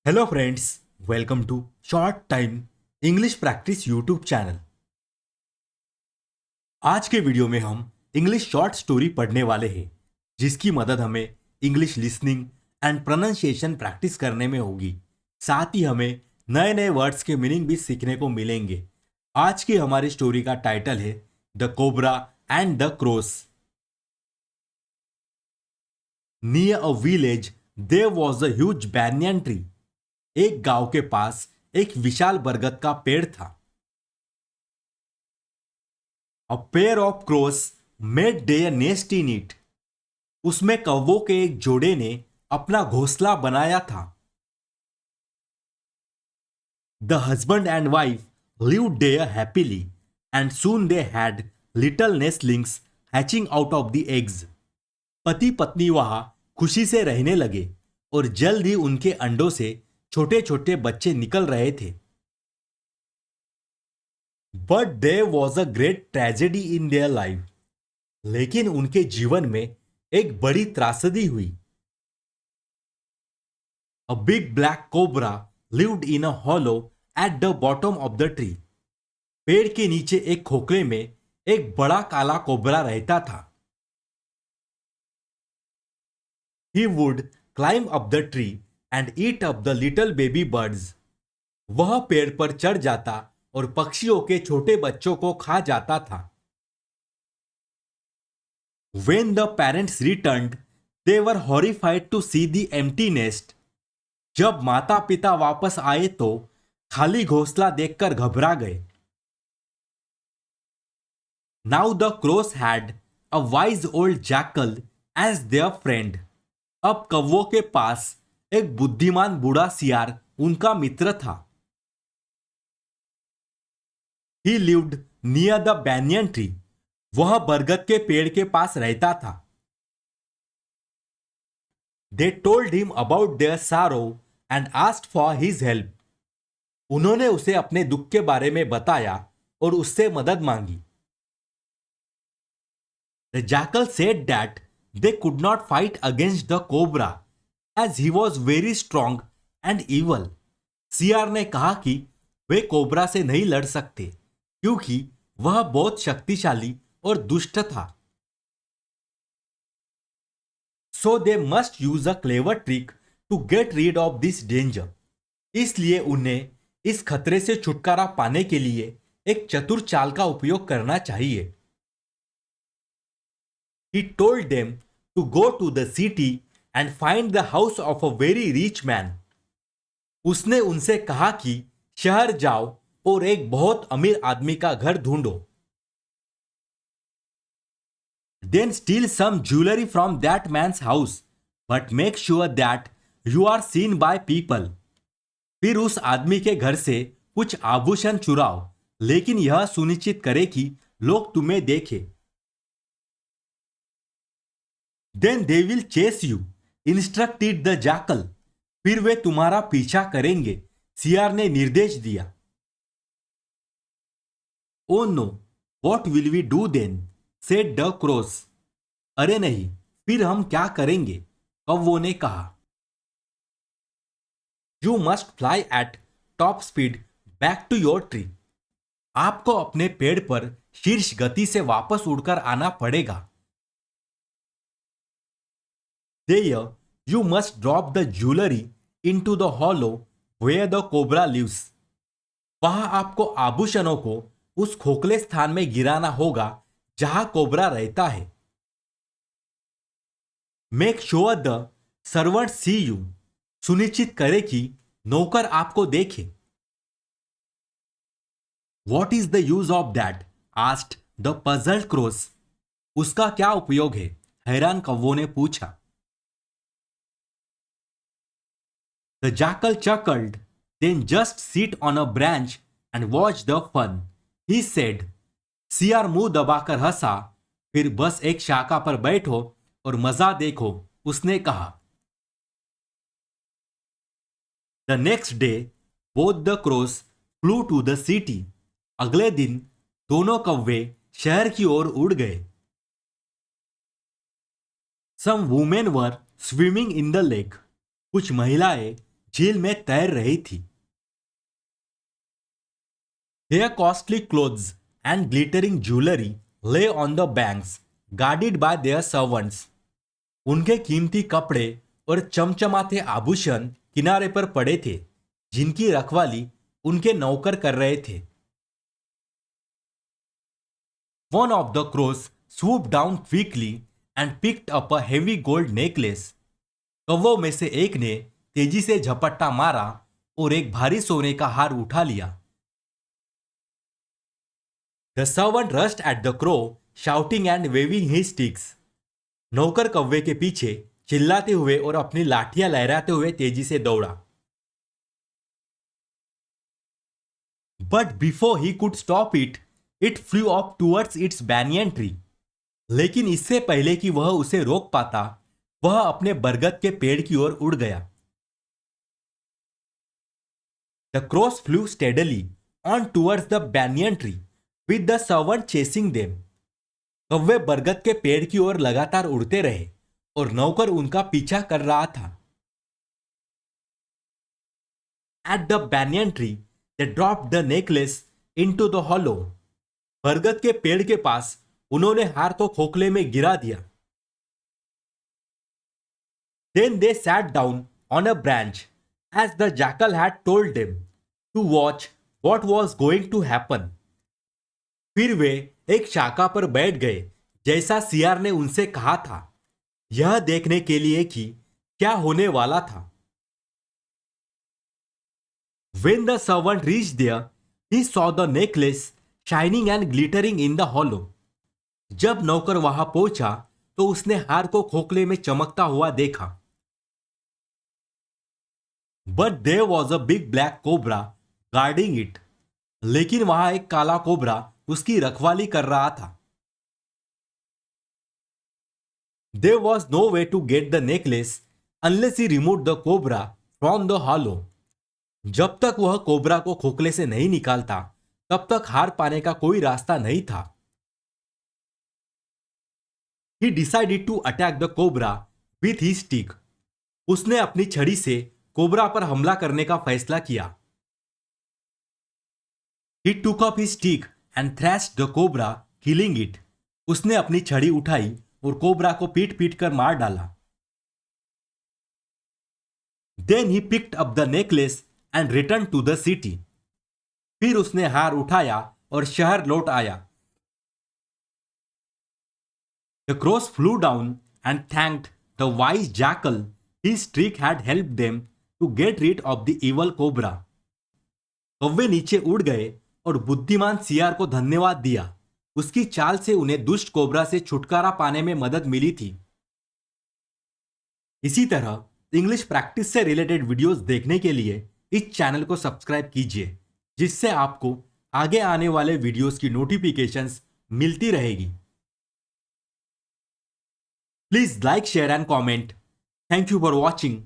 Hello friends, welcome to short time English practice YouTube channel. आज के video में हम इंग्लिश शॉर्ट स्टोरी पढ़ने वाले हैं, जिसकी मदद हमें English listening and pronunciation practice करने में होगी। साथ ही हमें नए नए वर्ड्स के मीनिंग भी सीखने को मिलेंगे। आज की हमारी स्टोरी का टाइटल है the cobra and the crows. Near a village there was a huge banyan tree. एक गांव के पास एक विशाल बरगद का पेड़ था। A pair of cross made their nest in it. उसमें कौवों के एक जोड़े ने अपना घोंसला बनाया था। The husband and wife lived there happily and soon they had little nestlings hatching out of the eggs। पति पत्नी वहां खुशी से रहने लगे और जल्द ही उनके अंडों से छोटे छोटे बच्चे निकल रहे थे। But there was a great tragedy in their life. लेकिन उनके जीवन में एक बड़ी त्रासदी हुई। A big black cobra lived in a hollow at the bottom of the tree. पेड़ के नीचे एक खोखले में एक बड़ा काला कोबरा रहता था। He would climb up the tree and eat up the little baby birds. वह पेड़ पर चढ़ जाता और पक्षियों के छोटे बच्चों को खा जाता था। When the parents returned, they were horrified to see the empty nest। जब माता पिता वापस आए तो खाली घोंसला देखकर घबरा गए। Now the crows had a wise old jackal as their friend। अब कौवों के पास एक बुद्धिमान बूढ़ा सियार उनका मित्र था। He lived near the banyan tree। वह बरगद के पेड़ के पास रहता था। They told him about their sorrow and asked for his help। उन्होंने उसे अपने दुख के बारे में बताया और उससे मदद मांगी। The jackal said that they could not fight against the cobra as he was very strong and evil। सियार ने कहा कि वे कोबरा से नहीं लड़ सकते क्योंकि वह बहुत शक्तिशाली और दुष्ट था। So they must use a clever trick to get rid of this danger। इसलिए उन्हें इस खतरे से छुटकारा पाने के लिए एक चतुर चाल का उपयोग करना चाहिए। He told them to go to the city and find the house of a very rich man। उसने उनसे कहा कि शहर जाओ और एक बहुत अमीर आदमी का घर ढूंढो। Then steal some jewelry from that man's house, but make sure that you are seen by people। फिर उस आदमी के घर से कुछ आभूषण चुराओ, लेकिन यह सुनिश्चित करे कि लोग तुम्हें देखें। Then they will chase you, instructed the jackal। फिर वे तुम्हारा पीछा करेंगे, सियार ने निर्देश दिया। Oh no, what will we do then? said the crows। अरे नहीं, फिर हम क्या करेंगे? कौवों ने कहा। You must fly at top speed back to your tree। आपको अपने पेड़ पर शीर्ष गति से वापस उड़कर आना पड़ेगा। There you must drop the jewelry into the hollow where the cobra lives। वहां आपको आभूषणों को उस खोखले स्थान में गिराना होगा जहां कोबरा रहता है। Make sure the servants see you। सुनिश्चित करें कि नौकर आपको देखे। What is the use of that? asked the puzzled crows। उसका क्या उपयोग है? हैरान कौवों ने पूछा। The jackal chuckled, then just sit on a branch and watch the fun। He said। सियार मुंह दबाकर हंसा, फिर बस एक शाखा पर बैठो और मजा देखो, उसने कहा। The next day, both the crows flew to the city। अगले दिन दोनों कौवे शहर की ओर उड़ गए। Some women were swimming in the lake। कुछ महिलाएं झील में तैर रही थी। Their costly clothes and glittering jewelry lay on the banks, guarded by their servants. उनके कीमती कपड़े और चमचमाते आभूषण किनारे पर पड़े थे, जिनकी रखवाली उनके नौकर कर रहे थे। One of the crows swooped down quickly and picked up a heavy gold necklace. कौवों में से एक ने तेजी से झपट्टा मारा और एक भारी सोने का हार उठा लिया। The servant rushed at the crow, shouting and waving his sticks. नौकर कौवे के पीछे चिल्लाते हुए और अपनी लाठियां लहराते हुए तेजी से दौड़ा। But before he could stop it, it flew up towards its banyan tree. लेकिन इससे पहले कि वह उसे रोक पाता, वह अपने बरगद के पेड़ की ओर उड़ गया। The crows flew steadily on towards the banyan tree, with the servant chasing them. कौवे बरगद के पेड़ की ओर लगातार उड़ते रहे और नौकर उनका पीछा कर रहा था। At the banyan tree, they dropped the necklace into the hollow. बरगद के पेड़ के पास उन्होंने हार को खोखले में गिरा दिया। Then they sat down on a branch, as the jackal had told them, to watch what was going to happen. फिर वे एक शाखा पर बैठ गए, जैसा सियार ने उनसे कहा था, यह देखने के लिए कि क्या होने वाला था। When the servant reached there, he saw the necklace shining and glittering in the hollow. जब नौकर वहां पहुंचा तो उसने हार को खोखले में चमकता हुआ देखा। But there was a big black cobra guarding it. लेकिन वहां एक काला कोबरा उसकी रखवाली कर रहा था। There was no way to get the necklace unless he removed the cobra from the hollow. जब तक वह कोबरा को खोखले से नहीं निकालता, तब तक हार पाने का कोई रास्ता नहीं था। He decided to attack the cobra with his stick. उसने अपनी छड़ी से कोबरा पर हमला करने का फैसला किया। He took up his stick and thrashed the cobra, killing it. उसने अपनी छड़ी उठाई और कोबरा को पीट पीट कर मार डाला। Then he picked up the necklace and returned to the city. फिर उसने हार उठाया और शहर लौट आया। The crows flew down and thanked the wise jackal. His trick had helped them to get rid of the evil cobra. कौवे नीचे उड़ गए और बुद्धिमान सियार को धन्यवाद दिया। उसकी चाल से उन्हें दुष्ट कोबरा से छुटकारा पाने में मदद मिली थी। इसी तरह इंग्लिश प्रैक्टिस से रिलेटेड वीडियोस देखने के लिए इस चैनल को सब्सक्राइब कीजिए, जिससे आपको आगे आने वाले वीडियोस की नोटिफिकेशंस मिलती रहेगी। Please like, share and comment. Thank you for watching.